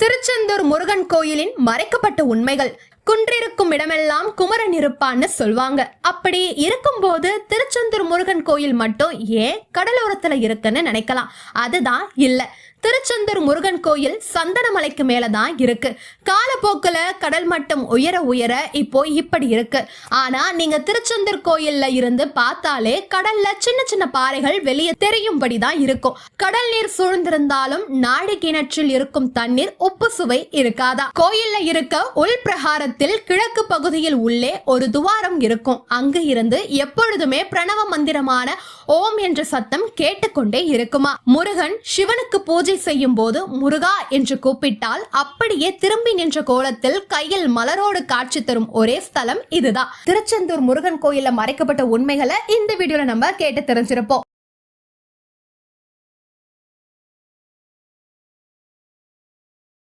திருச்செந்தூர் முருகன் கோயிலின் மறைக்கப்பட்ட உண்மைகள். குன்றிருக்கும் இடமெல்லாம் குமரன் இருப்பான்னு சொல்வாங்க. அப்படி இருக்கும்போது திருச்செந்தூர் முருகன் கோயில் மட்டும் ஏன் கடலோரத்துல இருக்குன்னு நினைக்கலாம். அதுதான் இல்ல. திருச்செந்தூர் முருகன் கோயில் சந்தனமலைக்கு மேலதான் இருக்கு. காலப்போக்குல கடல் மட்டம் உயர உயர இப்போ இப்படி இருக்கு. ஆனா நீங்க திருச்செந்தூர் கோயில்ல இருந்து பார்த்தாலே கடல்ல சின்ன சின்ன பாறைகள் வெளியே தெரியும்படிதான் இருக்கும். கடல் நீர் சூழ்ந்திருந்தாலும் நாடி கிணற்றில் இருக்கும் தண்ணீர் உப்பு சுவை இருக்காதா? கோயில்ல இருக்க உள் பிரகாரத்தில் கிழக்கு பகுதியில் உள்ளே ஒரு துவாரம் இருக்கும். அங்கு இருந்து எப்பொழுதுமே பிரணவ மந்திரமான ஓம் என்ற சத்தம் கேட்டுக்கொண்டே இருக்குமா. முருகன் சிவனுக்கு பூஜை செய்யும் போது முருகா என்று கூப்பிட்டால் அப்படியே திரும்பி நின்ற கோலத்தில் கையில் மலரோடு காட்சி தரும் ஒரே ஸ்தலம் இதுதான். திருச்செந்தூர் முருகன் கோயில்ல மறைக்கப்பட்ட உண்மைகளை இந்த வீடியோல நம்ம கேட்டு தெரிஞ்சிருப்போம்.